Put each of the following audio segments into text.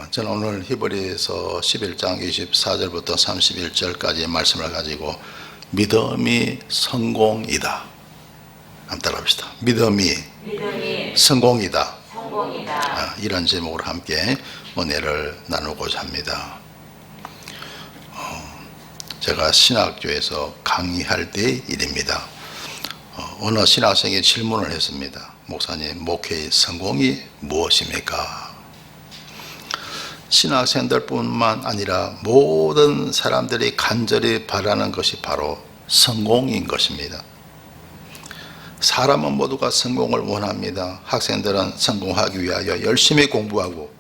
저는 오늘 히브리서 11장 24절부터 31절까지의 말씀을 가지고 믿음이 성공이다. 한번 따라합시다. 믿음이 성공이다. 이런 제목으로 함께 은혜를 나누고자 합니다. 제가 신학교에서 강의할 때의 일입니다. 어느 신학생이 질문을 했습니다. 목사님, 목회의 성공이 무엇입니까? 신학생들뿐만 아니라 모든 사람들이 간절히 바라는 것이 바로 성공인 것입니다. 사람은 모두가 성공을 원합니다. 학생들은 성공하기 위하여 열심히 공부하고,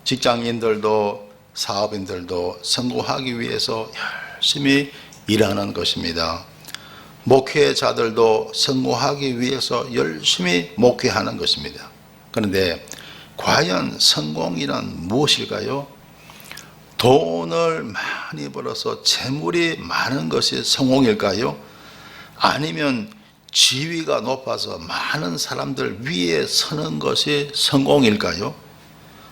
직장인들도 사업인들도 성공하기 위해서 열심히 일하는 것입니다. 목회자들도 성공하기 위해서 열심히 목회하는 것입니다. 그런데 과연 성공이란 무엇일까요? 돈을 많이 벌어서 재물이 많은 것이 성공일까요? 아니면 지위가 높아서 많은 사람들 위에 서는 것이 성공일까요?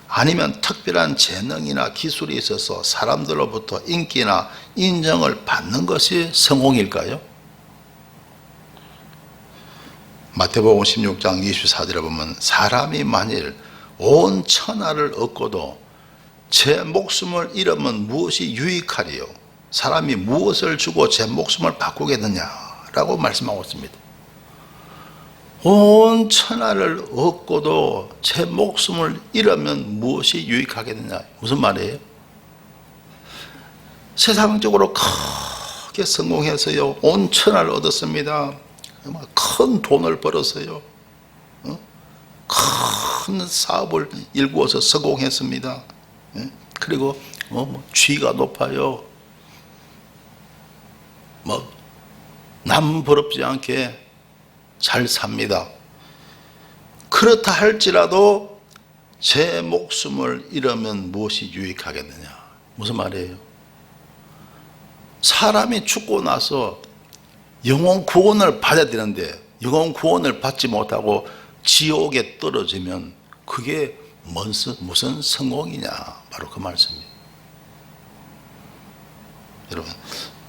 아니면 특별한 재능이나 기술이 있어서 사람들로부터 인기나 인정을 받는 것이 성공일까요? 마태복음 16장 24절에 보면 사람이 만일 온 천하를 얻고도 제 목숨을 잃으면 무엇이 유익하리요? 사람이 무엇을 주고 제 목숨을 바꾸겠느냐라고 말씀하고 있습니다. 온 천하를 얻고도 제 목숨을 잃으면 무엇이 유익하겠느냐? 무슨 말이에요? 세상적으로 크게 성공해서요, 온 천하를 얻었습니다. 큰 돈을 벌었어요. 큰 사업을 일구어서 성공했습니다. 그리고 지위가 높아요. 남 부럽지 않게 잘 삽니다. 그렇다 할지라도 제 목숨을 잃으면 무엇이 유익하겠느냐? 무슨 말이에요? 사람이 죽고 나서 영혼 구원을 받아야 되는데 영혼 구원을 받지 못하고 지옥에 떨어지면 그게 무슨 성공이냐? 바로 그 말씀입니다. 여러분,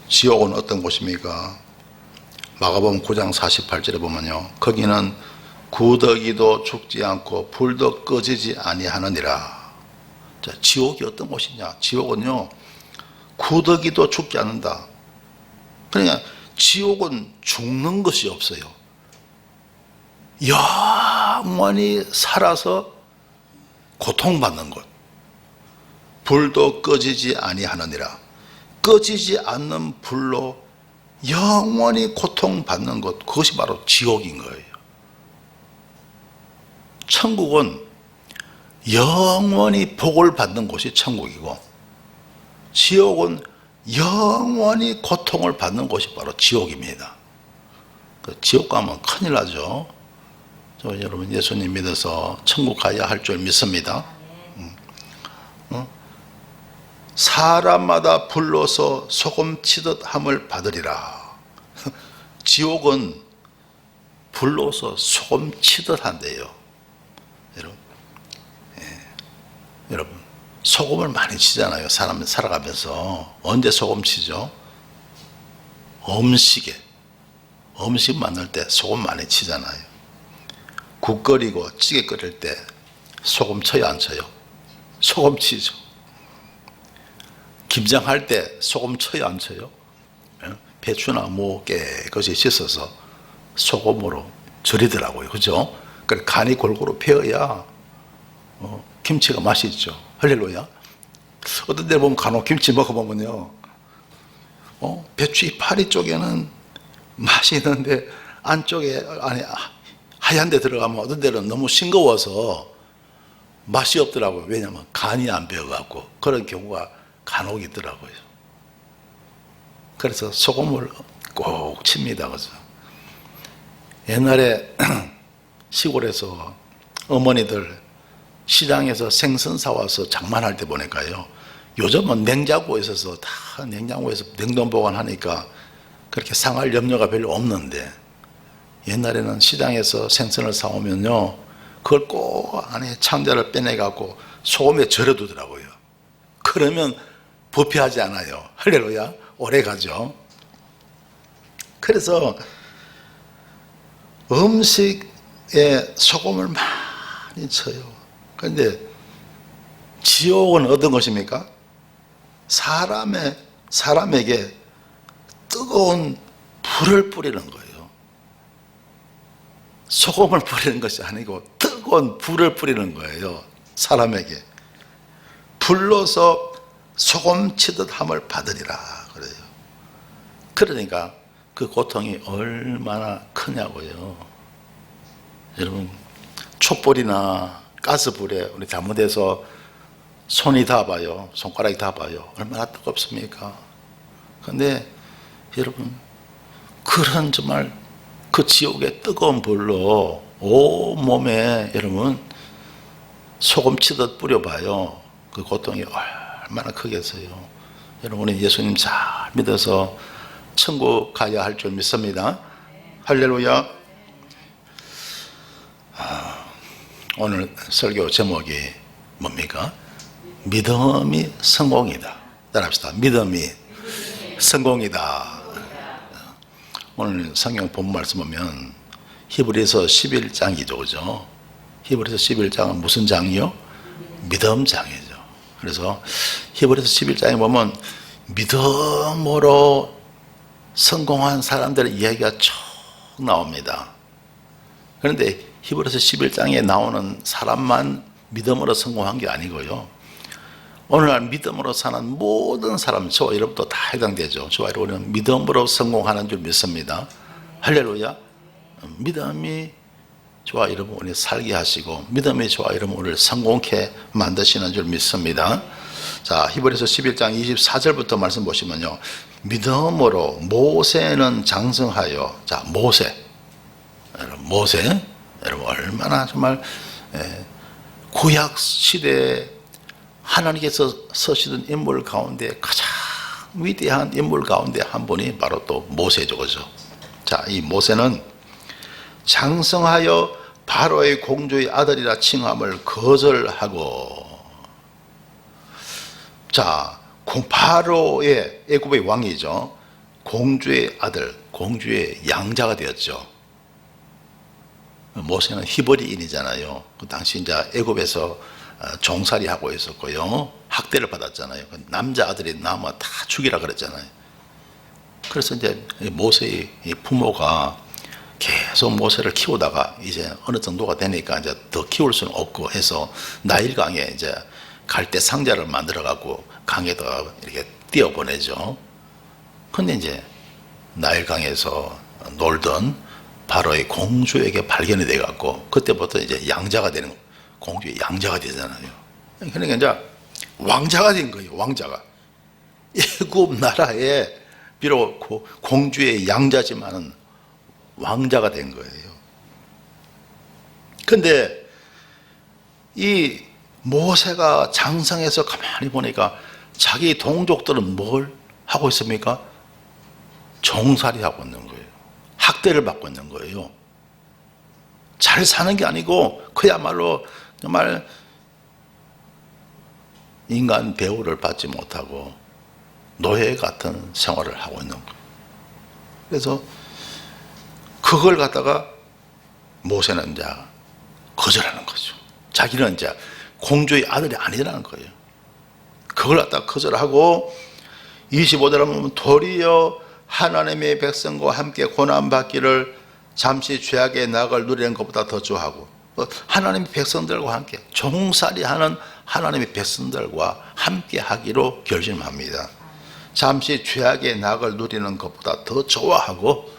지옥은 어떤 곳입니까? 마가복음 9장 48절에 보면요, 거기는 구더기도 죽지 않고 불도 꺼지지 아니하느니라. 자, 지옥이 어떤 곳이냐? 지옥은요, 구더기도 죽지 않는다. 그러니까 지옥은 죽는 것이 없어요. 영원히 살아서 고통받는 것. 불도 꺼지지 아니하느니라. 꺼지지 않는 불로 영원히 고통받는 것, 그것이 바로 지옥인 거예요. 천국은 영원히 복을 받는 곳이 천국이고, 지옥은 영원히 고통을 받는 곳이 바로 지옥입니다. 지옥 가면 큰일 나죠. 여러분, 예수님 믿어서 천국 가야 할 줄 믿습니다. 사람마다 불로서 소금 치듯 함을 받으리라. 지옥은 불로서 소금 치듯 한대요. 여러분, 소금을 많이 치잖아요. 사람이 살아가면서. 언제 소금 치죠? 음식 만들 때 소금 많이 치잖아요. 국 끓이고 찌개 끓일 때 소금 쳐요, 안 쳐요? 소금 치죠. 김장할 때 소금 쳐요, 안 쳐요? 배추나 무 깨끗이 씻어서 소금으로 절이더라고요. 그죠? 그래, 간이 골고루 배어야 김치가 맛이 있죠. 할렐루야. 어떤 데 보면 간혹 김치 먹어보면요, 배추 이파리 쪽에는 맛이 있는데 안쪽에 하얀 데 들어가면 어떤 데는 너무 싱거워서 맛이 없더라고요. 왜냐하면 간이 안 배어갖고. 그런 경우가 간혹 있더라고요. 그래서 소금을 꼭 칩니다. 그래서 옛날에 시골에서 어머니들 시장에서 생선 사와서 장만할 때 보니까요, 요즘은 냉장고에 있어서 다 냉장고에서 냉동 보관하니까 그렇게 상할 염려가 별로 없는데, 옛날에는 시장에서 생선을 사오면요, 그걸 꼭 안에 창자를 빼내갖고 소금에 절여두더라고요. 그러면 부패하지 않아요. 할렐루야. 오래 가죠. 그래서 음식에 소금을 많이 쳐요. 그런데 지옥은 어떤 것입니까? 사람에게 뜨거운 불을 뿌리는 거예요. 소금을 뿌리는 것이 아니고 뜨거운 불을 뿌리는 거예요. 사람에게. 불로서 소금 치듯 함을 받으리라 그래요. 그러니까 그 고통이 얼마나 크냐고요. 여러분, 촛불이나 가스불에 우리 잘못해서 손이 닿아봐요. 손가락이 닿아봐요. 얼마나 뜨겁습니까? 근데 여러분, 그런 정말 그 지옥의 뜨거운 불로 온몸에 여러분 소금 치듯 뿌려봐요. 그 고통이 얼마나 크겠어요. 여러분은 예수님 잘 믿어서 천국 가야 할 줄 믿습니다. 할렐루야. 오늘 설교 제목이 뭡니까? 믿음이 성공이다. 따라합시다. 믿음이 성공이다. 오늘 성경 본 말씀 보면 히브리서 11장이죠. 그죠? 히브리서 11장은 무슨 장이요? 믿음 장이죠. 그래서 히브리서 11장에 보면 믿음으로 성공한 사람들의 이야기가 쭉 나옵니다. 그런데 히브리서 11장에 나오는 사람만 믿음으로 성공한 게 아니고요. 오늘날 믿음으로 사는 모든 사람, 저와 여러분도 다 해당되죠. 저와 여러분은 믿음으로 성공하는 줄 믿습니다. 할렐루야. 믿음이 저와 여러분을 살게 하시고 믿음이 저와 여러분을 성공케 만드시는 줄 믿습니다. 자, 히브리서 11장 24절부터 말씀 보시면요. 믿음으로 모세는 장성하여, 자, 모세 여러분 얼마나 정말 구약 시대에 하나님께서 서시던 인물 가운데 가장 위대한 인물 가운데 한 분이 바로 또 모세죠. 그죠? 자, 이 모세는 장성하여 바로의 공주의 아들이라 칭함을 거절하고, 자, 바로의 애굽의 왕이죠. 공주의 아들, 공주의 양자가 되었죠. 모세는 히브리인이잖아요. 그 당시 이제 애굽에서 종살이 하고 있었고요. 학대를 받았잖아요. 남자 아들이 나오면 다 죽이라 그랬잖아요. 그래서 이제 모세의 부모가 계속 모세를 키우다가 이제 어느 정도가 되니까 이제 더 키울 수는 없고 해서 나일강에 이제 갈대 상자를 만들어 갖고 강에다가 이렇게 띄어보내죠. 근데 이제 나일강에서 놀던 바로의 공주에게 발견이 돼 갖고 그때부터 이제 양자가 되는 거예요. 공주의 양자가 되잖아요. 그러니까 이제 왕자가 된 거예요. 왕자가. 애굽 나라에 비록 공주의 양자지만은 왕자가 된 거예요. 근데 이 모세가 장성해서 가만히 보니까 자기 동족들은 뭘 하고 있습니까? 종살이 하고 있는 거예요. 학대를 받고 있는 거예요. 잘 사는 게 아니고 그야말로 정말 인간 대우를 받지 못하고 노예 같은 생활을 하고 있는 거예요. 그래서 그걸 갖다가 모세는 이제 거절하는 거죠. 자기는 이제 공주의 아들이 아니라는 거예요. 그걸 갖다가 거절하고 25절에 보면 도리어 하나님의 백성과 함께 고난받기를 잠시 죄악의 낙을 누리는 것보다 더 좋아하고, 하나님의 백성들과 함께 종살이하는 하나님의 백성들과 함께 하기로 결심합니다. 잠시 죄악의 낙을 누리는 것보다 더 좋아하고,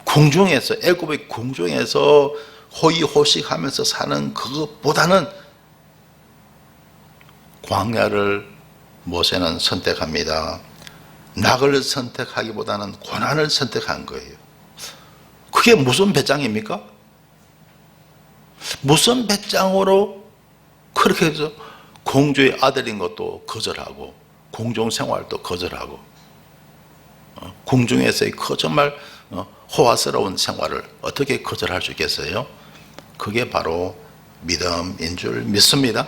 궁중에서, 애굽의 궁중에서 호의호식하면서 사는 그것보다는 광야를 모세는 선택합니다. 낙을 선택하기보다는 고난을 선택한 거예요. 그게 무슨 배짱입니까? 무슨 배짱으로 그렇게 해서 공주의 아들인 것도 거절하고 궁중 생활도 거절하고 궁중에서의 그 정말 호화스러운 생활을 어떻게 거절할 수 있겠어요? 그게 바로 믿음인 줄 믿습니다.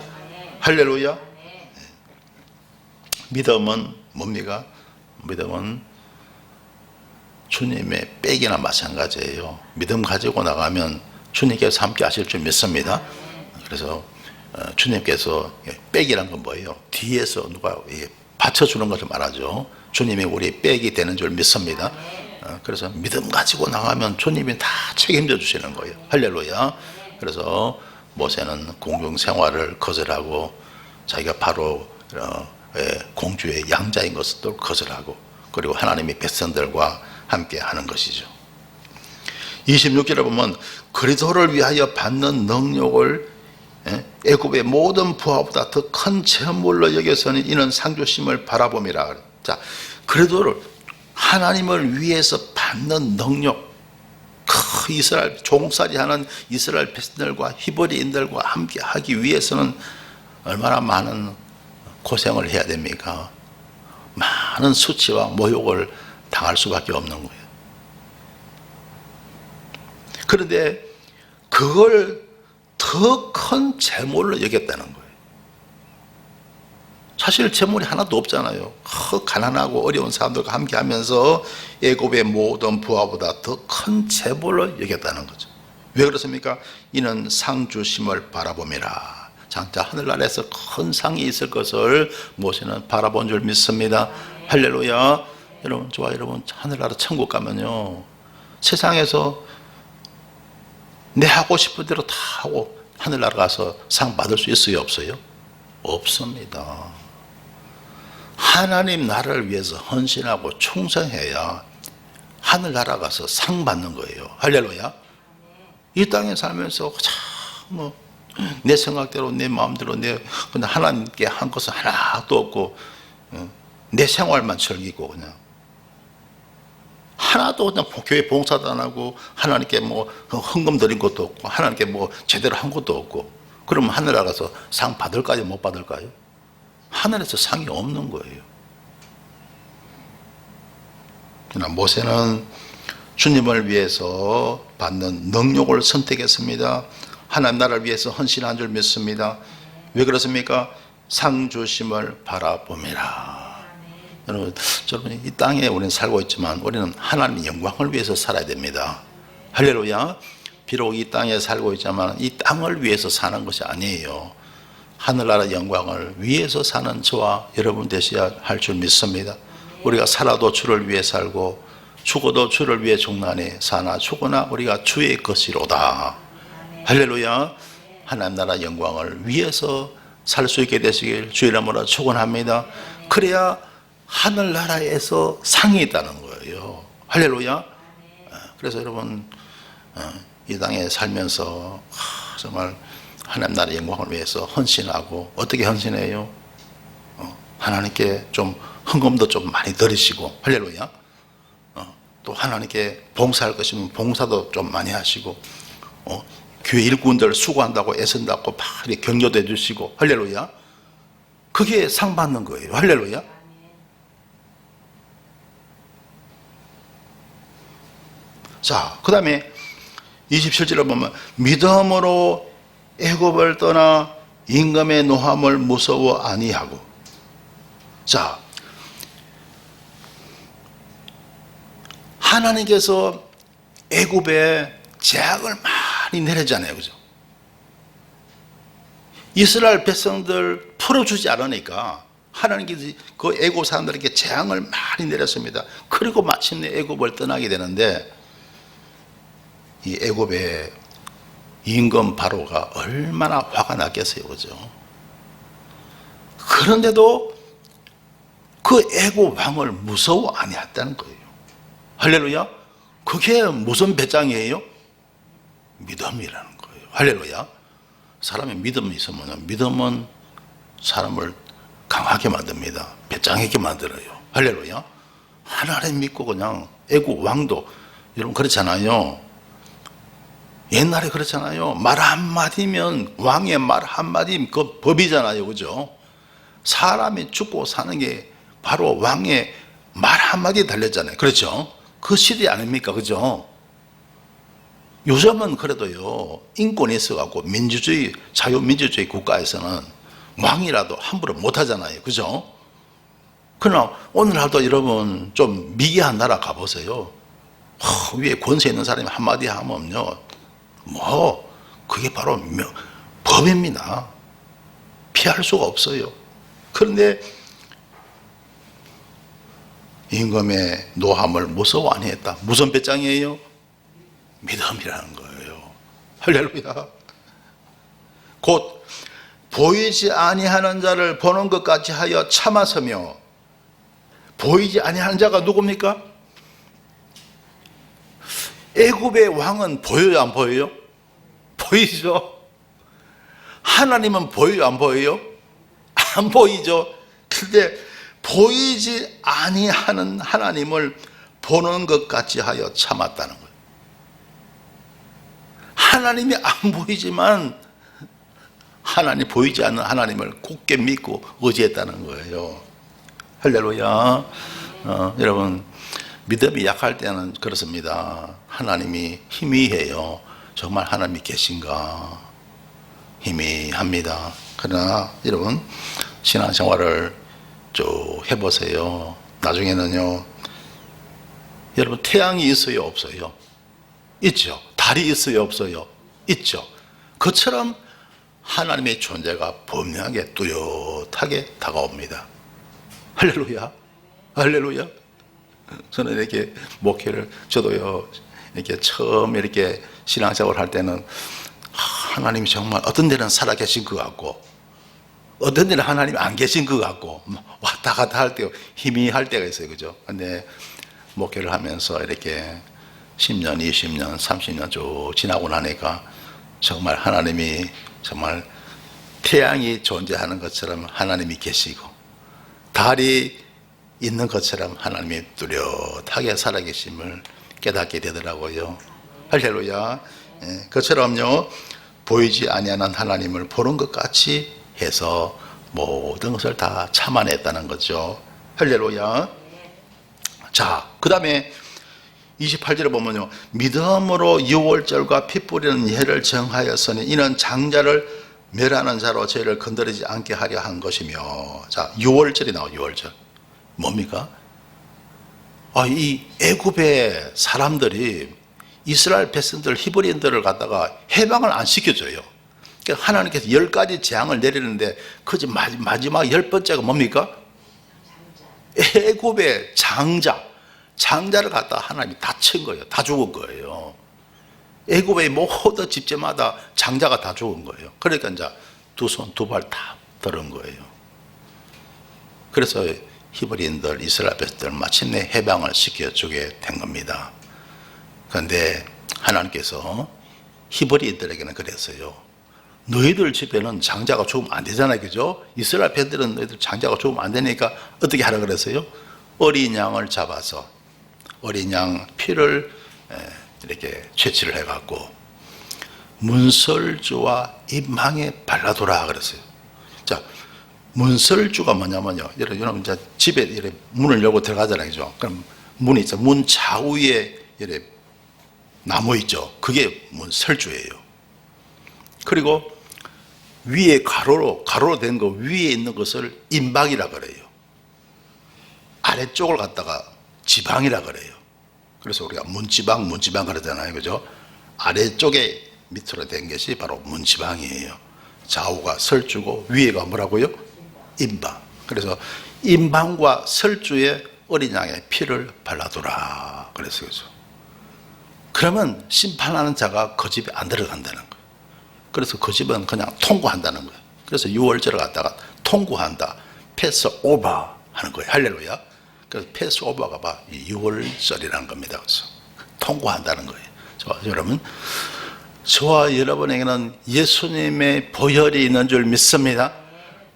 할렐루야. 믿음은 뭡니까? 믿음은 주님의 백이나 마찬가지예요. 믿음 가지고 나가면 주님께서 함께 하실 줄 믿습니다. 그래서 주님께서 백이란 건 뭐예요? 뒤에서 누가 받쳐주는 것을 말하죠. 주님이 우리 백이 되는 줄 믿습니다. 그래서 믿음 가지고 나가면 주님이 다 책임져 주시는 거예요. 할렐루야. 그래서 모세는 공중 생활을 거절하고 자기가 바로 공주의 양자인 것을 거절하고 그리고 하나님의 백성들과 함께 하는 것이죠. 26절에 보면 그리스도를 위하여 받는 능력을 애굽의 모든 부하보다 더 큰 재물로 여겨서는 이는 상주심을 바라봄이라. 자, 그리스도를 하나님을 위해서 받는 능력, 이스라엘 종살이하는 이스라엘 백성들과 히브리인들과 함께 하기 위해서는 얼마나 많은 고생을 해야 됩니까? 많은 수치와 모욕을 당할 수밖에 없는 거예요. 그런데 그걸 더 큰 재물로 여겼다는 거예요. 사실 재물이 하나도 없잖아요. 가난하고 어려운 사람들과 함께 하면서 애굽의 모든 부하보다 더 큰 재물로 여겼다는 거죠. 왜 그렇습니까? 이는 상주심을 바라봄이라. 장차 하늘나라에서 큰 상이 있을 것을 모세는 바라본 줄 믿습니다. 할렐루야. 여러분, 좋아. 여러분, 하늘나라 천국 가면요, 세상에서 내 하고 싶은 대로 다 하고 하늘나라 가서 상 받을 수 있어요, 없어요? 없습니다. 하나님 나라를 위해서 헌신하고 충성해야 하늘나라 가서 상 받는 거예요. 할렐루야. 이 땅에 살면서 내 생각대로 내 마음대로 그냥 하나님께 한 것은 하나도 없고 내 생활만 즐기고 그냥 하나도 그냥 교회 봉사도 안 하고 하나님께 헌금 드린 것도 없고 하나님께 제대로 한 것도 없고 그러면 하늘 나가서 상 받을까요? 못 받을까요? 하늘에서 상이 없는 거예요. 그러나 모세는 주님을 위해서 받는 능력을 선택했습니다. 하나님 나라를 위해서 헌신한 줄 믿습니다. 왜 그렇습니까? 상주심을 바라봄이라. 여러분, 이 땅에 우리는 살고 있지만 우리는 하나님의 영광을 위해서 살아야 됩니다. 할렐루야. 비록 이 땅에 살고 있지만 이 땅을 위해서 사는 것이 아니에요. 하늘나라 영광을 위해서 사는 저와 여러분 되셔야 할 줄 믿습니다. 우리가 살아도 주를 위해 살고 죽어도 주를 위해 종란에 사나 죽으나 우리가 주의 것이로다. 할렐루야. 하나님 나라 영광을 위해서 살 수 있게 되시길 주의 이름으로 축원합니다. 그래야 하늘나라에서 상이 있다는 거예요. 할렐루야. 그래서 여러분, 이 땅에 살면서 정말 하나님 나라의 영광을 위해서 헌신하고, 어떻게 헌신해요? 하나님께 좀 헌금도 좀 많이 드리시고, 할렐루야. 또 하나님께 봉사할 것이면 봉사도 좀 많이 하시고, 교회 일꾼들 수고한다고 애쓴다고 막 이렇게 격려도 해주시고, 할렐루야. 그게 상 받는 거예요. 할렐루야. 자, 그 다음에 27절에 보면 믿음으로 애굽을 떠나 임금의 노함을 무서워 아니하고. 자, 하나님께서 애굽에 재앙을 많이 내리잖아요, 그죠? 이스라엘 백성들 풀어주지 않으니까 하나님께서 그 애굽 사람들에게 재앙을 많이 내렸습니다. 그리고 마침내 애굽을 떠나게 되는데, 이 애굽의 임금 바로가 얼마나 화가 났겠어요, 그죠? 그런데도 그 애굽 왕을 무서워 아니했다는 거예요. 할렐루야. 그게 무슨 배짱이에요? 믿음이라는 거예요. 할렐루야. 사람의 믿음이 있으면, 믿음은 사람을 강하게 만듭니다. 배짱하게 만들어요. 할렐루야. 하나님 믿고 그냥 애굽 왕도, 여러분 그렇잖아요. 옛날에 그렇잖아요. 말 한마디면, 왕의 말 한마디면 그 법이잖아요, 그죠? 사람이 죽고 사는 게 바로 왕의 말 한마디에 달렸잖아요. 그렇죠? 그 시대 아닙니까? 그죠? 요즘은 그래도요, 인권이 있어갖고 민주주의, 자유민주주의 국가에서는 왕이라도 함부로 못하잖아요. 그죠? 그러나 오늘날도 여러분 좀 미개한 나라 가보세요. 위에 권세 있는 사람이 한마디 하면요, 그게 바로 법입니다. 피할 수가 없어요. 그런데 임금의 노함을 무서워 안 했다. 무슨 배짱이에요? 믿음이라는 거예요. 할렐루야. 곧 보이지 아니하는 자를 보는 것 같이 하여 참아서며. 보이지 아니하는 자가 누굽니까? 애굽의 왕은 보여요, 안 보여요? 보이죠? 하나님은 보여요, 안 보여요? 안 보이죠? 근데 보이지 아니하는 하나님을 보는 것 같이 하여 참았다는 거예요. 하나님이 안 보이지만 하나님, 보이지 않는 하나님을 굳게 믿고 의지했다는 거예요. 할렐루야. 여러분, 믿음이 약할 때는 그렇습니다. 하나님이 희미해요. 정말 하나님이 계신가? 희미합니다. 그러나 여러분, 신앙생활을 쭉 해보세요. 나중에는요, 여러분, 태양이 있어요, 없어요? 있죠. 달이 있어요, 없어요? 있죠. 그처럼 하나님의 존재가 분명하게 뚜렷하게 다가옵니다. 할렐루야. 할렐루야. 저는 이렇게 목회를, 저도요, 이렇게 처음 이렇게 신앙생활 할 때는 하나님이 정말 어떤 데는 살아계신 것 같고, 어떤 데는 하나님이 안 계신 것 같고, 왔다 갔다 할 때 희미할 때가 있어요. 그죠? 근데 목회를 하면서 이렇게 10년, 20년, 30년 쭉 지나고 나니까 정말 하나님이 정말 태양이 존재하는 것처럼 하나님이 계시고, 달이 있는 것처럼 하나님이 뚜렷하게 살아계심을 깨닫게 되더라고요. 할렐루야. 그처럼요, 보이지 아니하는 하나님을 보는 것 같이 해서 모든 것을 다 참아냈다는 거죠. 할렐루야. 자, 그 다음에 28절에 보면요, 믿음으로 유월절과 피 뿌리는 예를 정하였으니 이는 장자를 멸하는 자로 저희를 건드리지 않게 하려 한 것이며. 자, 유월절이 나와요. 유월절 뭡니까? 이 애굽의 사람들이 이스라엘 백성들, 히브리인들을 갖다가 해방을 안 시켜줘요. 그러니까 하나님께서 10가지 재앙을 내리는데 그 마지막 10번째가 뭡니까? 애굽의 장자를 갖다가 하나님이 다 친 거예요. 다 죽은 거예요. 애굽의 모든 집제마다 장자가 다 죽은 거예요. 그러니까 이제 두 손 두 발 다 들은 거예요. 그래서 히브리인들, 이스라엘 백성들 마침내 해방을 시켜주게 된 겁니다. 그런데 하나님께서 히브리인들에게는 그랬어요. 너희들 집에는 장자가 죽으면 안 되잖아요. 그죠? 이스라엘 백성들은 너희들 장자가 죽으면 안 되니까 어떻게 하라 그랬어요? 어린 양을 잡아서 어린 양 피를 이렇게 채취를 해갖고 문설주와 입망에 발라두라 그랬어요. 자, 문설주가 뭐냐면요, 여러분 이제 집에 이렇게 문을 열고 들어가잖아요. 그죠? 그럼 문이 있죠. 문 좌우에 이렇게 나무 있죠. 그게 문설주예요. 그리고 위에 가로로 된 거 위에 있는 것을 임박이라 그래요. 아래쪽을 갖다가 지방이라 그래요. 그래서 우리가 문지방 그러잖아요. 그죠? 아래쪽에 밑으로 된 것이 바로 문지방이에요. 좌우가 설주고 위에가 뭐라고요? 임방. 그래서 임방과 설주에 어린 양의 피를 발라두라 그랬어요. 그죠? 그러면 심판하는 자가 그 집에 안 들어간다는 거예요. 그래서 그 집은 그냥 통과한다는 거예요. 그래서 6월절을 갖다가 통과한다, 패스 오버 하는 거예요. 할렐루야. 그래서 패스 오버가 봐 6월절이라는 겁니다. 그래서 통과한다는 거예요. 여러분, 저와 여러분에게는 예수님의 보혈이 있는 줄 믿습니다.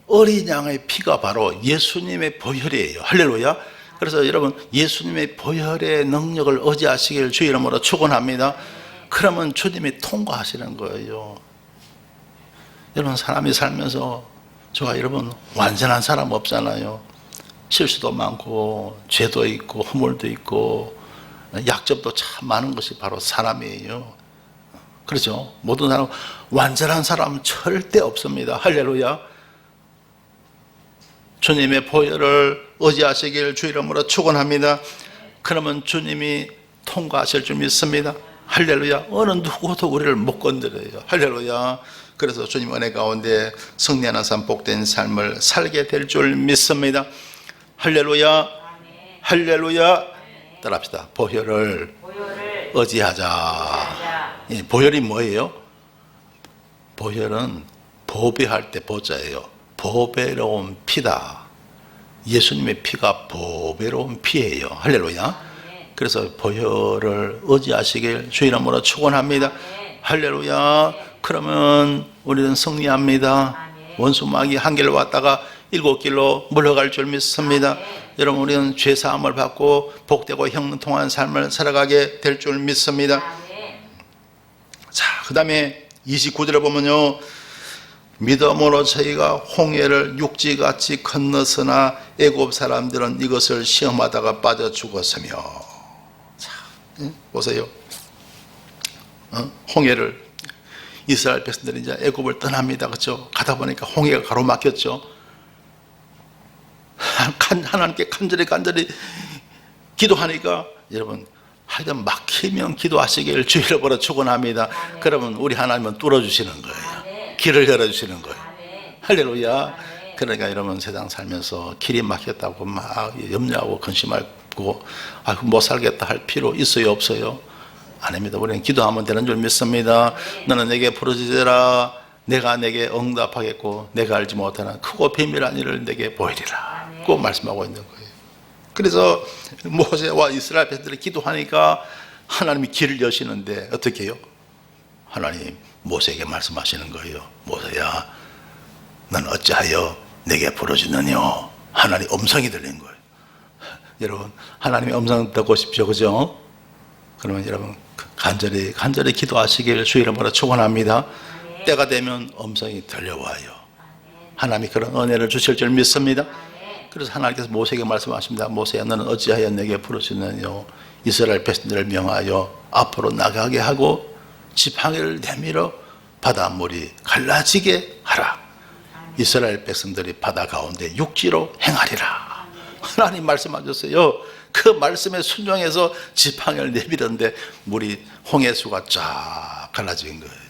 어린 양의 피가 바로 예수님의 보혈이에요. 할렐루야. 그래서 여러분, 예수님의 보혈의 능력을 의지하시길 주 이름으로 축원합니다. 그러면 주님이 통과하시는 거예요. 여러분, 사람이 살면서 저와 여러분 완전한 사람 없잖아요. 실수도 많고 죄도 있고 허물도 있고 약점도 참 많은 것이 바로 사람이에요. 그렇죠? 모든 사람, 완전한 사람 절대 없습니다. 할렐루야. 주님의 보혈을 의지하시길 주 이름으로 축원합니다. 그러면 주님이 통과하실 줄 믿습니다. 할렐루야. 어느 누구도 우리를 못 건드려요. 할렐루야. 그래서 주님 은혜 가운데 승리하는 삶, 복된 삶을 살게 될 줄 믿습니다. 할렐루야. 할렐루야. 따라합시다. 보혈을 의지하자. 예, 보혈이 뭐예요? 보혈은 보배할 때 보자예요. 보배로운 피다. 예수님의 피가 보배로운 피예요. 할렐루야. 그래서 보혈을 의지하시길 주 이름으로 축원합니다. 할렐루야. 그러면 우리는 승리합니다. 원수 마귀 한 길로 왔다가 7길로 물러갈 줄 믿습니다. 여러분, 우리는 죄 사함을 받고 복되고 형통한 삶을 살아가게 될 줄 믿습니다. 자, 그 다음에 29절에 보면요, 믿음으로 저희가 홍해를 육지같이 건넜으나 애굽 사람들은 이것을 시험하다가 빠져 죽었으며. 자, 보세요. 홍해를 이스라엘 백성들이 이제 애굽을 떠납니다. 그렇죠? 가다 보니까 홍해가 가로막혔죠. 하나님께 간절히 기도하니까, 여러분, 하여튼 막히면 기도하시길 주 이름으로 축원합니다. 그러면 우리 하나님은 뚫어주시는 거예요. 길을 열어주시는 거예요. 할렐루야. 그러니까 여러분, 세상 살면서 길이 막혔다고 막 염려하고 근심하고 못 살겠다 할 필요 있어요, 없어요? 아닙니다. 우리는 기도하면 되는 줄 믿습니다. 너는 내게 부르짖으라. 내가 내게 응답하겠고 내가 알지 못하는 크고 비밀한 일을 내게 보이리라. 꼭 말씀하고 있는 거예요. 그래서 모세와 이스라엘 백성들이 기도하니까 하나님이 길을 여시는데 어떻게 해요? 하나님 모세에게 말씀하시는 거예요. 모세야, 넌 어찌하여 내게 부르짖느냐? 하나님 음성이 들린 거예요. 여러분, 하나님의 음성 듣고 싶죠, 그죠? 그러면 여러분 간절히 기도하시길 주 이름으로 축원합니다. 때가 되면 음성이 들려와요. 하나님이 그런 은혜를 주실 줄 믿습니다. 그래서 하나님께서 모세에게 말씀하십니다. 모세야, 너는 어찌하여 내게 부르짖느냐? 이스라엘 백성들을 명하여 앞으로 나가게 하고 지팡이를 내밀어 바닷물이 갈라지게 하라. 이스라엘 백성들이 바다 가운데 육지로 행하리라. 하나님 말씀하셨어요. 그 말씀에 순종해서 지팡이를 내밀었는데 물이 홍해수가 쫙 갈라진 거예요.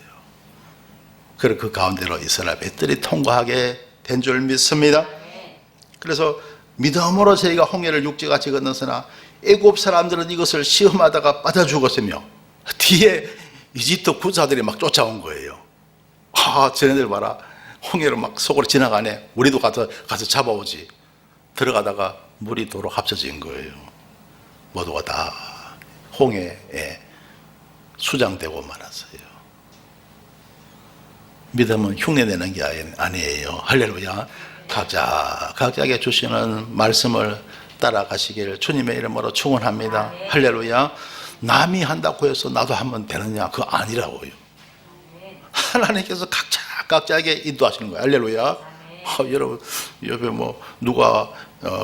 그리고 그 가운데로 이스라엘 백성들이 통과하게 된 줄 믿습니다. 그래서 믿음으로 저희가 홍해를 육지같이 건넜으나 애굽 사람들은 이것을 시험하다가 빠져 죽었으며, 뒤에 이집트 군사들이 막 쫓아온 거예요. 쟤네들 봐라, 홍해로 막 속으로 지나가네. 우리도 가서 잡아오지. 들어가다가 물이 도로 합쳐진 거예요. 모두가 다 홍해에 수장되고 말았어요. 믿음은 흉내내는 게 아니에요. 할렐루야. 각자에게 주시는 말씀을 따라가시길 주님의 이름으로 축원합니다. 할렐루야. 남이 한다고 해서 나도 하면 되느냐? 그거 아니라고요. 하나님께서 각자에게 인도하시는 거예요. 할렐루야. 여러분, 옆에 뭐 누가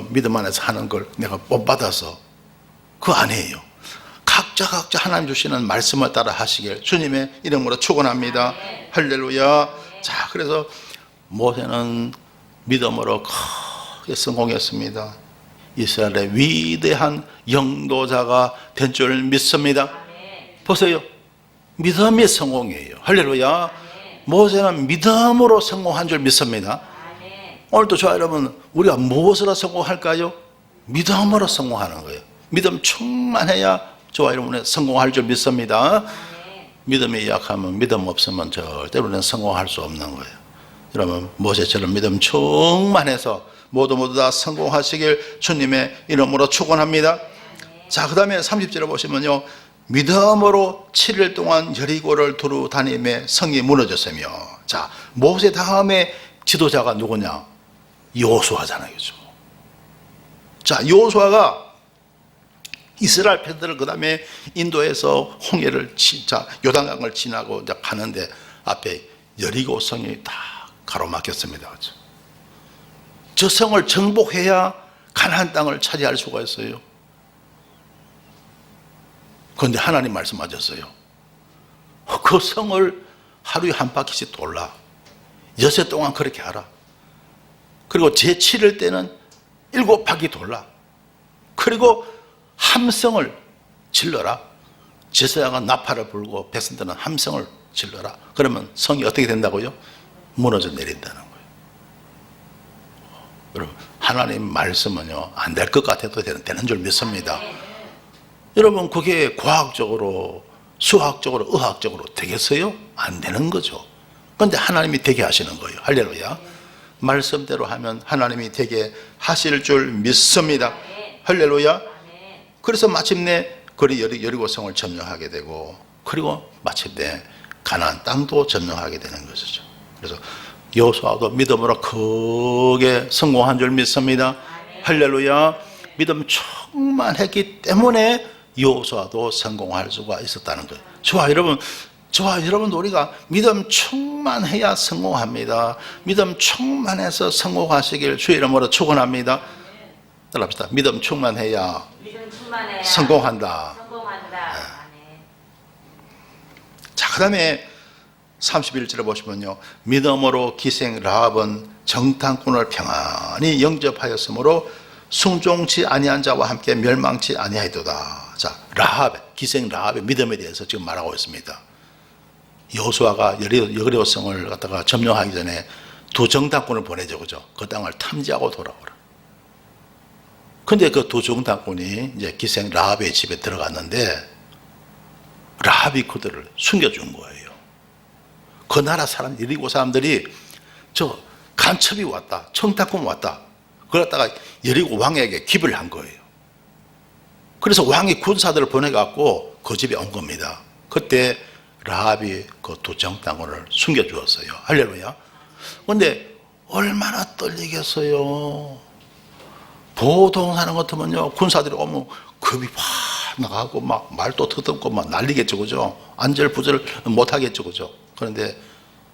믿음 안에서 하는 걸 내가 본받아서, 그거 아니에요. 각자 하나님 주시는 말씀을 따라 하시길 주님의 이름으로 축원합니다. 할렐루야. 자, 그래서 모세는 믿음으로 크게 성공했습니다. 이스라엘의 위대한 영도자가 된 줄 믿습니다. 보세요. 믿음이 성공이에요. 할렐루야. 모세는 믿음으로 성공한 줄 믿습니다. 오늘도 저와 여러분, 우리가 무엇으로 성공할까요? 믿음으로 성공하는 거예요. 믿음 충만해야 저와 여러분은 성공할 줄 믿습니다. 믿음이 약하면, 믿음 없으면 절대 우리는 성공할 수 없는 거예요. 여러분, 모세처럼 믿음 충만해서 모두 다 성공하시길 주님의 이름으로 축원합니다. 자, 그 다음에 30절에 보시면요, 믿음으로 7일 동안 여리고를 두루 다니며 성이 무너졌으며. 자, 모세 다음에 지도자가 누구냐? 여호수아잖아요. 그죠? 자, 여호수아가 이스라엘 백성들을 그 다음에 인도에서 홍해를 요단강을 지나고 이제 가는데 앞에 여리고 성이 다 가로막혔습니다. 그죠? 저 성을 정복해야 가나안 땅을 차지할 수가 있어요. 그런데 하나님 말씀하셨어요. 그 성을 하루에 한 바퀴씩 돌라. 여세 동안 그렇게 하라. 그리고 제7일 때는 7바퀴 돌라. 그리고 함성을 질러라. 제사장은 나팔을 불고 백성들은 함성을 질러라. 그러면 성이 어떻게 된다고요? 무너져 내린다는 거예요. 여러분, 하나님 말씀은요, 안 될 것 같아도 되는 줄 믿습니다. 여러분, 그게 과학적으로, 수학적으로, 의학적으로 되겠어요? 안 되는 거죠. 그런데 하나님이 되게 하시는 거예요. 할렐루야. 말씀대로 하면 하나님이 되게 하실 줄 믿습니다. 할렐루야. 그래서 마침내 여리고성을 점령하게 되고, 그리고 마침내 가나안 땅도 점령하게 되는 것이죠. 그래서 여호수아도 믿음으로 크게 성공한 줄 믿습니다. 할렐루야. 믿음 충만했기 때문에 여호수아도 성공할 수가 있었다는 거예요. 저와 여러분, 우리가 믿음 충만해야 성공합니다. 믿음 충만해서 성공하시길 주의 이름으로 축원합니다. 따라합시다. 믿음 충만해야 성공한다. 자, 그 다음에 31절에 보시면요, 믿음으로 기생 라합은 정탐꾼을 평안히 영접하였으므로 순종치 아니한 자와 함께 멸망치 아니하였도다. 자, 기생 라합의 믿음에 대해서 지금 말하고 있습니다. 여호수아가 여리고성을 갖다가 점령하기 전에 두 정탐꾼을 보내죠, 그죠? 그 땅을 탐지하고 돌아오라. 근데 그 두 정탐꾼이 이제 기생 라합의 집에 들어갔는데 라합이 그들을 숨겨준 거예요. 그 나라 여리고 사람들이 저 간첩이 왔다, 정탐꾼 왔다, 그러다가 여리고 왕에게 기부를 한 거예요. 그래서 왕이 군사들을 보내갖고 그 집에 온 겁니다. 그때 라합이 그 두 정탐꾼을 숨겨주었어요. 할렐루야. 그런데 얼마나 떨리겠어요. 보통 사람 같으면요, 군사들이 오면 겁이 확 나가고 막 말도 터듬고 막 난리겠죠, 그죠? 안절부절 못하겠죠, 그죠? 그런데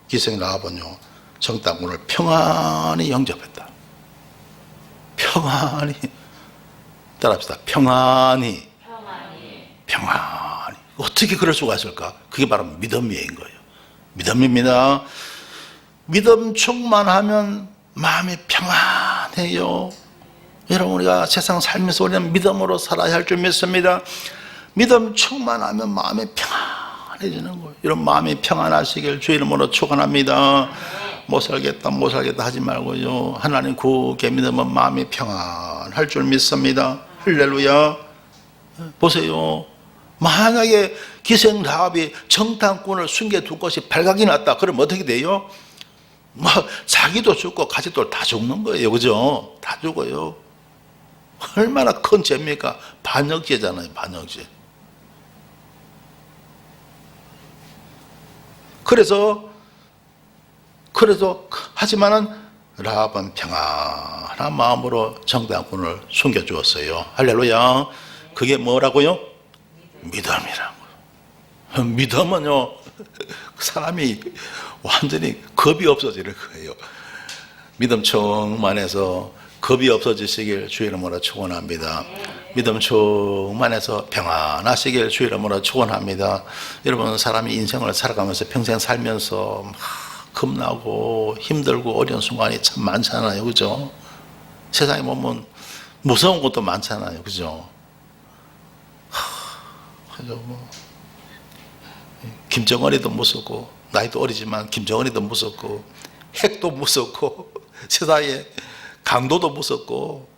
기생 라합은요, 정탐꾼을 평안히 영접했다. 평안히. 따라합시다. 평안히. 어떻게 그럴 수가 있을까? 그게 바로 믿음인 거예요. 믿음입니다. 믿음 충만하면 마음이 평안해요. 여러분, 우리가 세상 살면서 우리는 믿음으로 살아야 할 줄 믿습니다. 믿음 충만하면 마음이 평안해지는 거예요. 이런 마음이 평안하시길 주의 이름으로 축원합니다. 못 살겠다 하지 말고요, 하나님 굳게 믿으면 마음이 평안할 줄 믿습니다. 할렐루야. 보세요. 만약에 기생 라합이 정탐꾼을 숨겨둘 것이 발각이 났다, 그러면 어떻게 돼요? 자기도 죽고 가족도 다 죽는 거예요, 그죠? 다 죽어요. 얼마나 큰 죄입니까? 반역죄잖아요, 반역죄. 그래서 하지만은 라합은 평안한 마음으로 정탐꾼을 숨겨주었어요. 할렐루야. 그게 뭐라고요? 믿음이라고요. 믿음은요, 사람이 완전히 겁이 없어지는 거예요. 믿음 충만해서 겁이 없어지시길 주의 이름으로 축원합니다. 믿음 충만해서 평안하시길 주의 이름으로 축원합니다. 여러분, 사람이 인생을 살아가면서 평생 살면서 막 겁나고 힘들고 어려운 순간이 참 많잖아요, 그죠? 세상에 보면 무서운 것도 많잖아요, 그죠? 그래서 김정은이도 무섭고, 나이도 어리지만 김정은이도 무섭고, 핵도 무섭고, 세상에 강도도 무섭고,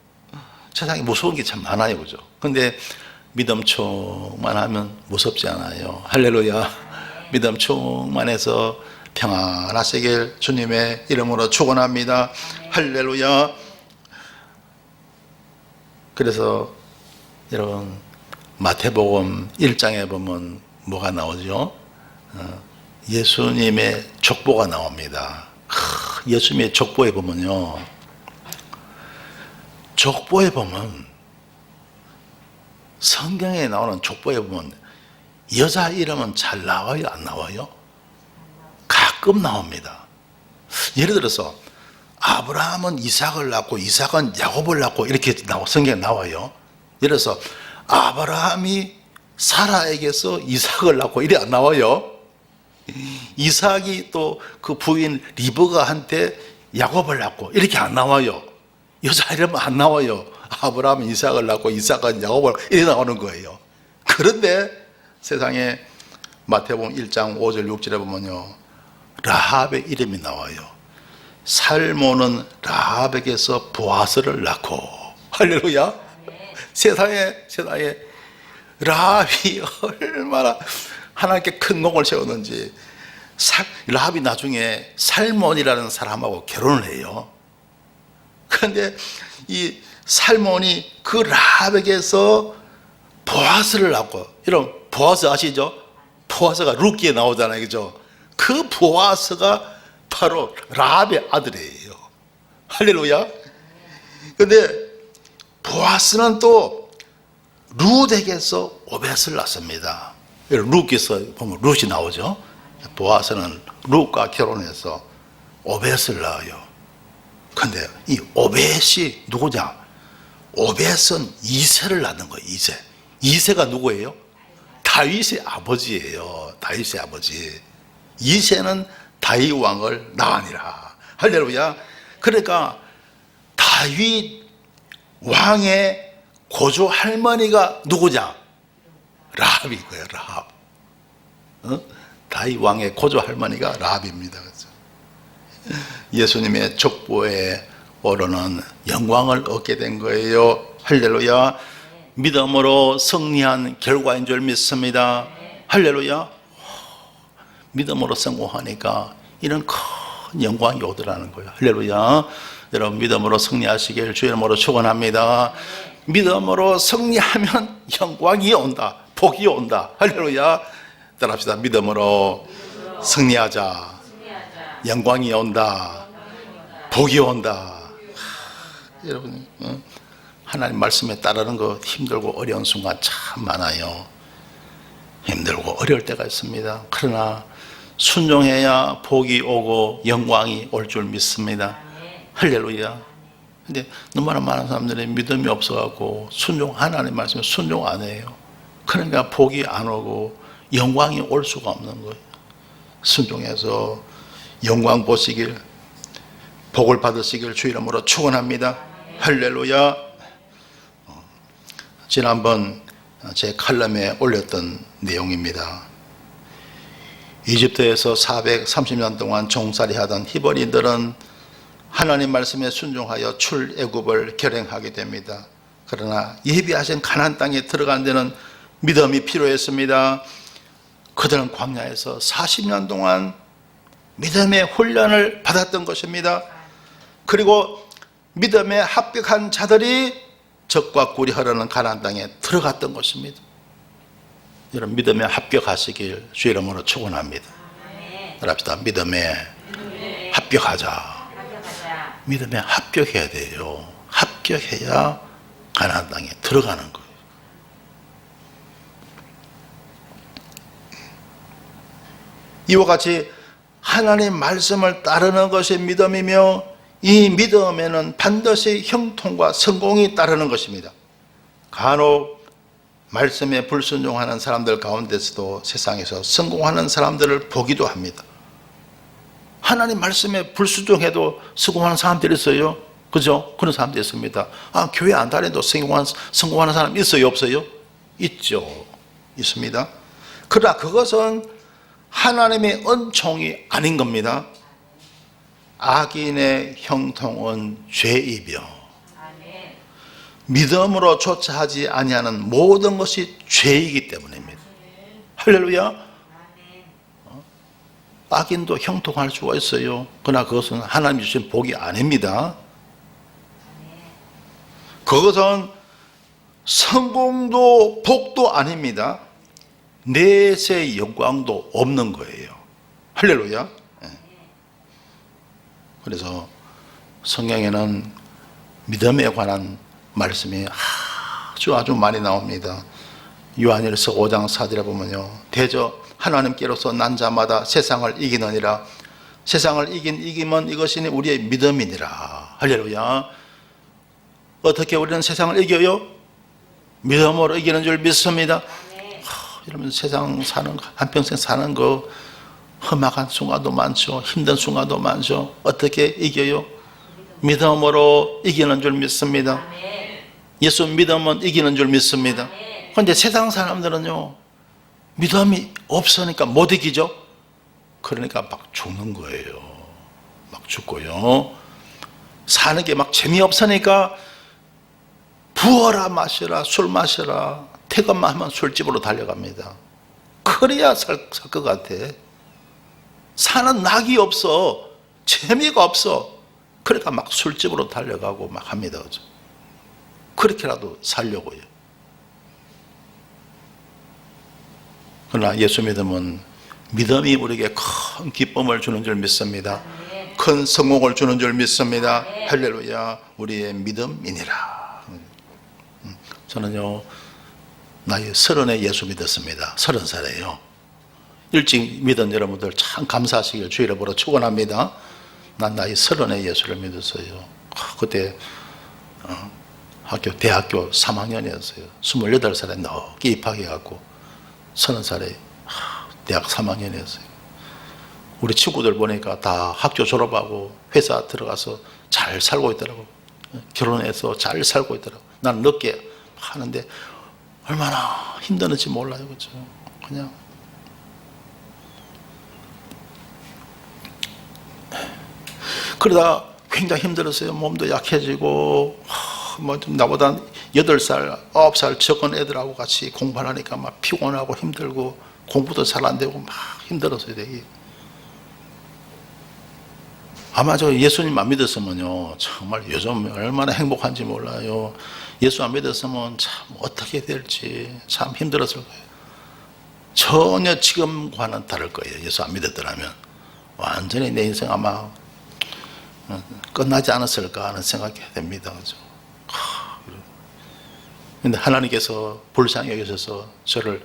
세상에 무서운 게 참 많아요, 그죠? 근데 믿음 충만하면 무섭지 않아요. 할렐루야. 믿음 충만해서 평안하시길 주님의 이름으로 축원합니다. 할렐루야. 그래서 여러분, 마태복음 1장에 보면 뭐가 나오죠? 예수님의 족보가 나옵니다. 예수님의 족보에 보면요, 성경에 나오는 족보에 보면 여자 이름은 잘 나와요, 안 나와요? 가끔 나옵니다. 예를 들어서 아브라함은 이삭을 낳고 이삭은 야곱을 낳고 이렇게 성경에 나와요. 예를 들어서 아브라함이 사라에게서 이삭을 낳고 이래 안 나와요. 이삭이 또 그 부인 리브가한테 야곱을 낳고 이렇게 안 나와요. 여자 이름은 안 나와요. 아브라함은 이삭을 낳고 이삭은 야곱을 이렇게 나오는 거예요. 그런데 세상에 마태복음 1장 5절 6절에 보면요, 라합의 이름이 나와요. 살모는 라합에게서 보아스를 낳고. 할렐루야. 세상에 라합이 얼마나 하나님께 큰 공을 세웠는지. 라합이 나중에 살몬이라는 사람하고 결혼을 해요. 그런데 이 살몬이 그 라합에게서 보아스를 낳고, 여러분 보아스 아시죠? 보아스가 룻기에 나오잖아요, 그죠? 그 보아스가 바로 라합의 아들이에요. 할렐루야. 그런데 보아스는 또 룻에게서 오벳을 낳습니다. 룻기에서 보면 룻이 나오죠. 보아스는 룻과 결혼해서 오벳을 낳아요. 그런데 이 오벳이 누구냐? 오벳은 이새를 낳는 거예요. 이새가 누구예요? 다윗의 아버지예요. 다윗의 아버지. 이새는 다윗 왕을 낳으니라. 할렐루야. 그러니까 다윗 왕의 고조 할머니가 누구냐? 라합인 거예요. 라합. 다윗 왕의 고조 할머니가 라합입니다. 그렇죠? 예수님의 족보에 오르는 영광을 얻게 된 거예요. 할렐루야. 믿음으로 승리한 결과인 줄 믿습니다. 할렐루야. 믿음으로 성공하니까 이런 큰 영광이 오더라는 거예요. 할렐루야. 여러분 믿음으로 승리하시길 주의 이름으로 축원합니다. 믿음으로 승리하면 영광이 온다. 복이 온다. 할렐루야. 따라합시다. 믿음으로 승리하자. 영광이 온다. 복이 온다. 여러분 하나님 말씀에 따르는 거 힘들고 어려운 순간 참 많아요. 힘들고 어려울 때가 있습니다. 그러나 순종해야 복이 오고 영광이 올 줄 믿습니다. 할렐루야. 근데 너무나 많은 사람들이 믿음이 없어갖고 하나님 말씀에 순종 안 해요. 그러니까 복이 안 오고 영광이 올 수가 없는 거예요. 순종해서 영광 보시길, 복을 받으시길 주 이름으로 축원합니다. 할렐루야. 지난번 제 칼럼에 올렸던 내용입니다. 이집트에서 430년 동안 종살이 하던 히브리인들은 하나님 말씀에 순종하여 출애굽을 결행하게 됩니다. 그러나 예비하신 가나안 땅에 들어가는 데는 믿음이 필요했습니다. 그들은 광야에서 40년 동안 믿음의 훈련을 받았던 것입니다. 그리고 믿음에 합격한 자들이 적과 꿀이 흐르는 가나안 땅에 들어갔던 것입니다. 여러분 믿음에 합격하시길 주의 이름으로 축원합니다. 그럽시다. 믿음에 합격하자. 믿음에 합격해야 돼요. 합격해야 가나안 땅에 들어가는 거예요. 이와 같이 하나님 말씀을 따르는 것이 믿음이며 이 믿음에는 반드시 형통과 성공이 따르는 것입니다. 간혹 말씀에 불순종하는 사람들 가운데서도 세상에서 성공하는 사람들을 보기도 합니다. 하나님 말씀에 불순종해도 성공하는 사람들이 있어요. 그죠? 그런 사람들이 있습니다. 교회 안 다녀도 성공하는 사람 있어요? 없어요? 있죠. 있습니다. 그러나 그것은 하나님의 은총이 아닌 겁니다. 악인의 형통은 죄이며 믿음으로 조차하지 아니하는 모든 것이 죄이기 때문입니다. 할렐루야. 악인도 형통할 수가 있어요. 그러나 그것은 하나님 주신 복이 아닙니다. 그것은 성공도 복도 아닙니다. 내세의 영광도 없는 거예요. 할렐루야. 그래서 성경에는 믿음에 관한 말씀이 아주 많이 나옵니다. 요한일서 5장 4절에 보면요, 대저 하나님께로서 난 자마다 세상을 이기느니라. 세상을 이김은 이것이 우리의 믿음이니라. 할렐루야. 어떻게 우리는 세상을 이겨요? 믿음으로 이기는 줄 믿습니다. 여러분 세상 사는 한평생 사는 거 험악한 순간도 많죠. 힘든 순간도 많죠. 어떻게 이겨요? 믿음으로 이기는 줄 믿습니다. 예수 믿으면 이기는 줄 믿습니다. 그런데 세상 사람들은요, 믿음이 없으니까 못 이기죠. 그러니까 막 죽는 거예요. 막 죽고요. 사는 게 막 재미없으니까 부어라 마시라, 술 마시라, 퇴근만 하면 술집으로 달려갑니다. 그래야 살 것 같아. 사는 낙이 없어. 재미가 없어. 그러니까 막 술집으로 달려가고 막 합니다. 그죠? 그렇게라도 살려고요. 그러나 예수 믿으면 믿음이 우리에게 큰 기쁨을 주는 줄 믿습니다. 큰 성공을 주는 줄 믿습니다. 할렐루야. 우리의 믿음이니라. 저는요, 나이 30에 예수 믿었습니다. 30살이에요. 일찍 믿은 여러분들 참 감사하시길 주의를 보러 축원합니다. 난 나이 30에 예수를 믿었어요. 그때 대학교 3학년이었어요. 28살에 늦게 입학해갖고 30살에 대학 3학년이었어요. 우리 친구들 보니까 다 학교 졸업하고 회사 들어가서 잘 살고 있더라고. 결혼해서 잘 살고 있더라고. 나는 늦게 하는데 얼마나 힘드는지 몰라요. 그죠? 그냥. 그러다 굉장히 힘들었어요. 몸도 약해지고, 나보다 8살, 9살 적은 애들하고 같이 공부를 하니까 막 피곤하고 힘들고, 공부도 잘 안 되고 막 힘들었어요. 되게. 아마 저 예수님 안 믿었으면요, 정말 요즘 얼마나 행복한지 몰라요. 예수 안 믿었으면 참 어떻게 될지 참 힘들었을 거예요. 전혀 지금과는 다를 거예요. 예수 안 믿었더라면 완전히 내 인생 아마 끝나지 않았을까 하는 생각이 됩니다. 그죠? 근데 하나님께서 불쌍히 여기셔서 저를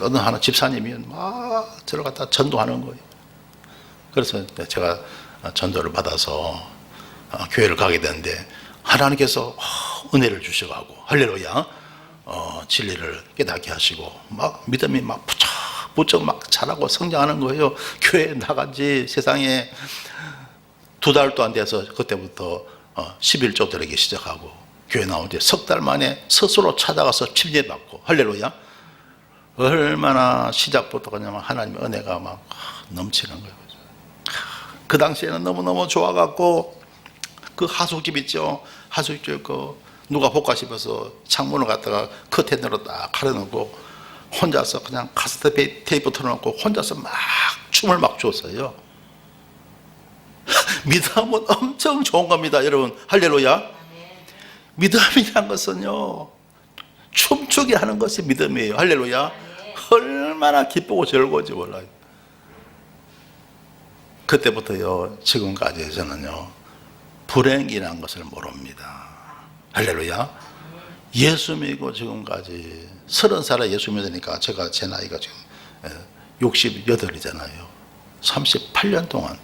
어느 하나 집사님이 막 저를 갖다 전도하는 거예요. 그래서 제가 전도를 받아서 교회를 가게 되는데 하나님께서 은혜를 주셔가고 할렐루야, 진리를 깨닫게 하시고 막 믿음이 막 부쩍 막 자라고 성장하는 거예요. 교회에 나간 지 세상에 2달도 안 돼서 그때부터 11조 드리기 시작하고 교회 나온 뒤에 3달 만에 스스로 찾아가서 침례받고 할렐루야. 얼마나 시작부터 그냥 하나님의 은혜가 막 넘치는 거예요. 그 당시에는 너무너무 좋아갖고 그 하숙집 있죠. 하숙집 누가 볼까 싶어서 창문을 갖다가 커튼으로 딱 가려놓고 혼자서 그냥 카세트 테이프 틀어놓고 혼자서 막 춤을 막 췄어요. 믿음은 엄청 좋은 겁니다. 여러분 할렐루야. 믿음이란 것은요, 춤추게 하는 것이 믿음이에요. 할렐루야. 얼마나 기쁘고 즐거운지 몰라요. 그때부터요 지금까지 저는요 불행이라는 것을 모릅니다. 할렐루야. 예수 믿고 지금까지 30살에 예수 믿으니까 제 나이가 지금 68이잖아요 38년 동안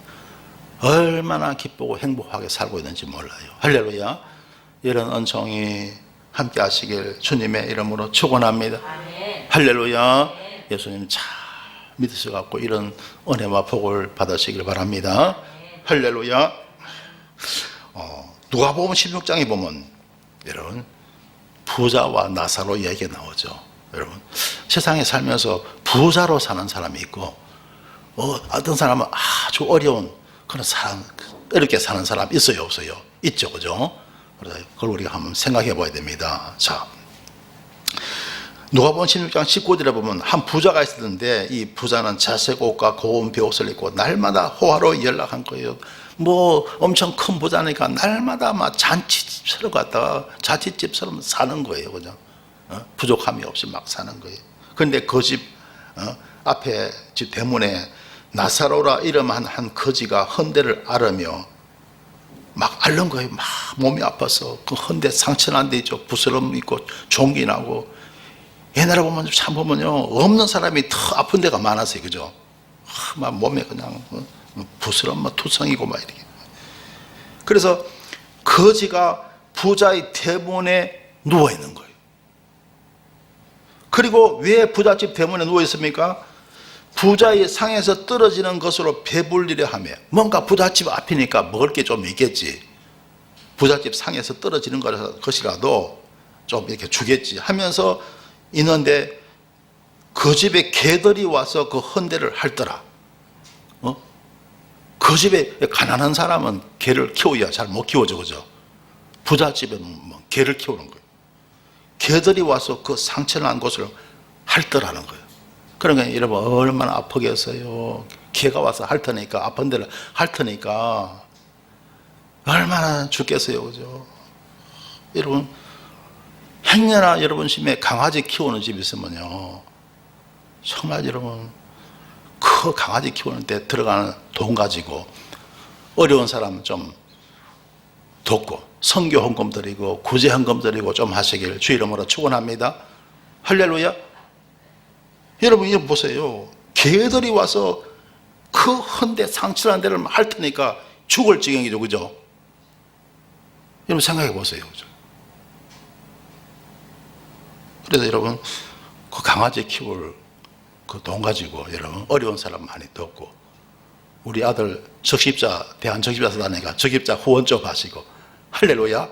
얼마나 기쁘고 행복하게 살고 있는지 몰라요. 할렐루야. 이런 은총이 함께 하시길 주님의 이름으로 축원합니다. 할렐루야. 예수님 잘 믿으셔갖고 이런 은혜와 복을 받으시길 바랍니다. 할렐루야. 누가복음 16장에 보면 여러분 부자와 나사로 이야기가 나오죠. 여러분 세상에 살면서 부자로 사는 사람이 있고 어떤 사람은 아주 어려운 그런 사람, 어렵게 사는 사람 있어요 없어요? 있죠. 그죠? 그래서 그걸 우리가 한번 생각해 봐야 됩니다. 자, 누가복음 16장 19절에 보면 한 부자가 있었는데 이 부자는 자색 옷과 고운 벼옷을 입고 날마다 호화로 연락한 거예요. 뭐 엄청 큰 부자니까 날마다 막 잔치집처럼 갔다가 자취집처럼 사는 거예요. 그죠? 부족함이 없이 막 사는 거예요. 그런데 그 집 앞에 집 대문에 나사로라 이름한 한 거지가 헌대를 앓으며 막 앓는 거예요. 막 몸이 아파서 그 헌대 상처난 데 있죠. 부스럼 있고 종기 나고. 옛날에 보면 참 보면요 없는 사람이 더 아픈 데가 많았어요. 그죠? 막 몸에 그냥 부스럼 투성이고 막 이렇게. 그래서 거지가 부자의 대문에 누워 있는 거예요. 그리고 왜 부잣집 대문에 누워 있습니까? 부자의 상에서 떨어지는 것으로 배불리려 하며, 뭔가 부잣집 앞이니까 먹을 게 좀 있겠지, 부잣집 상에서 떨어지는 것이라도 좀 이렇게 주겠지 하면서 있는데, 그 집에 개들이 와서 그 헌대를 핥더라. 그 집에 가난한 사람은 개를 키워야 잘 못 키워져, 그죠? 부잣집에는 뭐 개를 키우는 거예요. 개들이 와서 그 상처난 곳을 핥더라는 거예요. 그러니까 여러분, 얼마나 아프겠어요. 개가 와서 핥으니까, 아픈 데를 핥으니까 얼마나 죽겠어요, 그죠? 여러분, 행여나 여러분 집에 강아지 키우는 집이 있으면요, 정말 여러분, 그 강아지 키우는 데 들어가는 돈 가지고 어려운 사람 좀 돕고, 선교 헌금 드리고 구제 헌금 드리고 좀 하시길 주 이름으로 축원합니다. 할렐루야. 여러분, 이거 보세요. 개들이 와서 그 헌데 상처난 데를 핥으니까 죽을 지경이죠, 그죠? 여러분 생각해 보세요, 그죠? 그래서 여러분, 그 강아지 키울 그 돈 가지고 여러분 어려운 사람 많이 돕고, 우리 아들 적십자, 대한 적십자에서 다니니까 적십자 후원 좀 하시고, 할렐루야.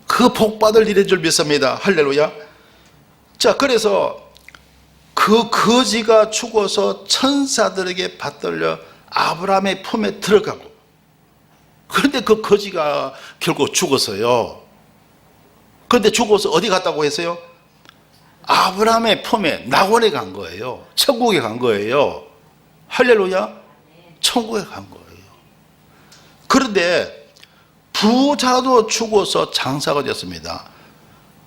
그 복 받을 일인 줄 믿습니다. 할렐루야. 자, 그래서 그 거지가 죽어서 천사들에게 받들려 아브라함의 품에 들어가고, 그런데 그 거지가 결국 죽었어요. 그런데 죽어서 어디 갔다고 했어요? 아브라함의 품에, 낙원에 간 거예요. 천국에 간 거예요. 할렐루야. 천국에 간 거예요. 그런데 부자도 죽어서 장사가 됐습니다.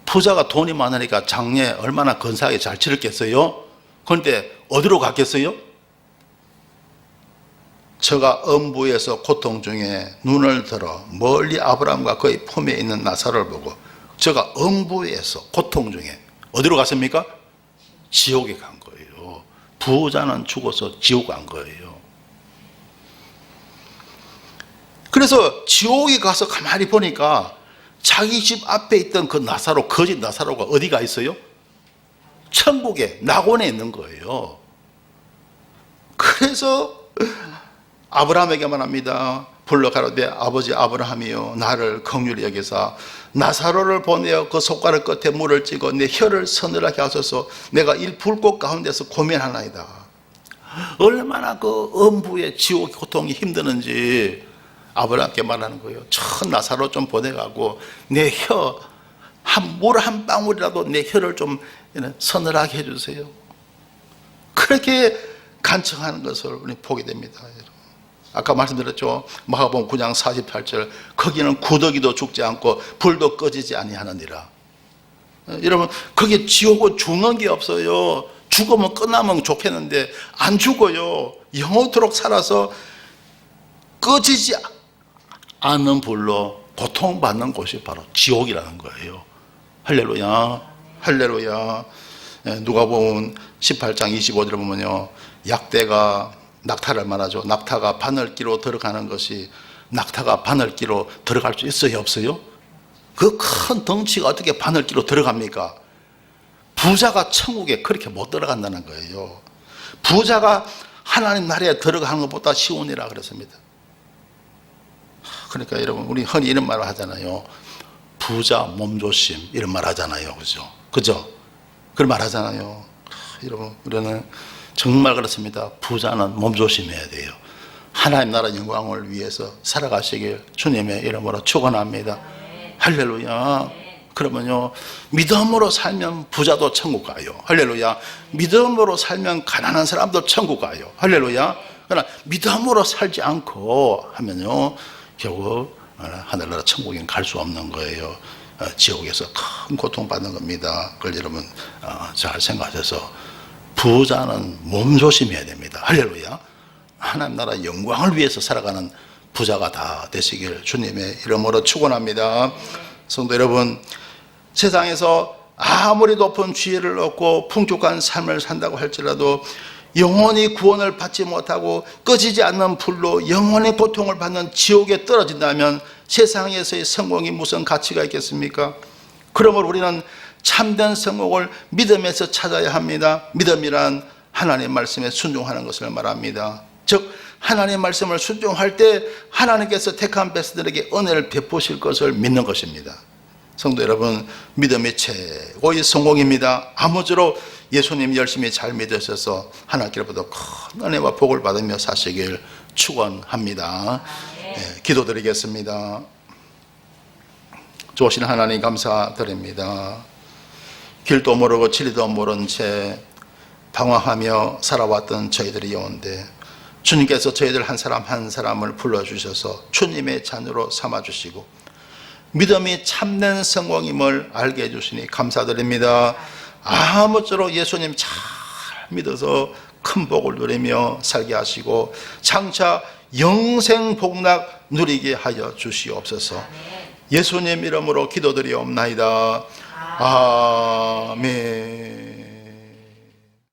부자가 돈이 많으니까 장례 얼마나 근사하게 잘 치렀겠어요? 그런데 어디로 갔겠어요? 저가 음부에서 고통 중에 눈을 들어 멀리 아브라함과 그의 품에 있는 나사로를 보고, 저가 음부에서 고통 중에 어디로 갔습니까? 지옥에 간 거예요. 부자는 죽어서 지옥 간 거예요. 그래서 지옥에 가서 가만히 보니까 자기 집 앞에 있던 그 나사로, 거짓 나사로가 어디가 있어요? 천국에, 낙원에 있는 거예요. 그래서 아브라함에게만 합니다. 불러 가로되 아버지 아브라함이여, 나를 긍휼히 여기사 나사로를 보내어 그 손가락 끝에 물을 찌고 내 혀를 서늘하게 하소서. 내가 이 불꽃 가운데서 고민하나이다. 얼마나 그 음부의 지옥의 고통이 힘드는지 아브라함께 말하는 거예요. 저 나사로 좀 보내가고 내 혀, 물 한 방울이라도 내 혀를 좀 서늘하게 해주세요. 그렇게 간청하는 것을 우리 보게 됩니다. 아까 말씀드렸죠. 마가복음 9장 48절, 거기는 구더기도 죽지 않고 불도 꺼지지 아니하느니라. 여러분, 거기 지옥은 죽는 게 없어요. 죽으면 끝나면 좋겠는데 안 죽어요. 영원토록 살아서 꺼지지 않는 불로 고통받는 곳이 바로 지옥이라는 거예요. 할렐루야. 할렐루야. 누가복음 18장 25절을 보면요, 약대가 낙타를 말하죠. 낙타가 바늘기로 들어가는 것이, 낙타가 바늘기로 들어갈 수 있어요, 없어요? 그 큰 덩치가 어떻게 바늘기로 들어갑니까? 부자가 천국에 그렇게 못 들어간다는 거예요. 부자가 하나님 나라에 들어가는 것보다 쉬운 일이라 그랬습니다. 그러니까 여러분, 우리 흔히 이런 말을 하잖아요. 부자 몸조심, 이런 말 하잖아요. 그죠? 그죠? 그런 말 하잖아요. 여러분, 우리는 정말 그렇습니다. 부자는 몸조심해야 돼요. 하나님 나라 영광을 위해서 살아가시길 주님의 이름으로 축원합니다. 할렐루야. 그러면요, 믿음으로 살면 부자도 천국 가요. 할렐루야. 믿음으로 살면 가난한 사람도 천국 가요. 할렐루야. 그러나 믿음으로 살지 않고 하면요, 결국 하늘나라 천국에 갈 수 없는 거예요. 지옥에서 큰 고통받는 겁니다. 그걸 여러분 잘 생각해서 부자는 몸조심해야 됩니다. 할렐루야. 하나님 나라 영광을 위해서 살아가는 부자가 다 되시길 주님의 이름으로 축원합니다. 성도 여러분, 세상에서 아무리 높은 지혜를 얻고 풍족한 삶을 산다고 할지라도 영원히 구원을 받지 못하고 꺼지지 않는 불로 영원히 고통을 받는 지옥에 떨어진다면 세상에서의 성공이 무슨 가치가 있겠습니까? 그러므로 우리는 참된 성공을 믿음에서 찾아야 합니다. 믿음이란 하나님의 말씀에 순종하는 것을 말합니다. 즉 하나님의 말씀을 순종할 때 하나님께서 택한 백성들에게 은혜를 베푸실 것을 믿는 것입니다. 성도 여러분, 믿음이 최고의 성공입니다. 아무쪼록 예수님 열심히 잘 믿으셔서 하나님께로부터 큰 은혜와 복을 받으며 사시길 축원합니다. 네, 기도드리겠습니다. 좋으신 하나님 감사드립니다. 길도 모르고 진리도 모른 채 방황하며 살아왔던 저희들이 오는데 주님께서 저희들 한 사람 한 사람을 불러주셔서 주님의 자녀로 삼아주시고 믿음이 참된 성공임을 알게 해주시니 감사드립니다. 아무쪼록 예수님 잘 믿어서 큰 복을 누리며 살게 하시고 장차 영생 복락 누리게 하여 주시옵소서. 예수님 이름으로 기도드리옵나이다. 아멘.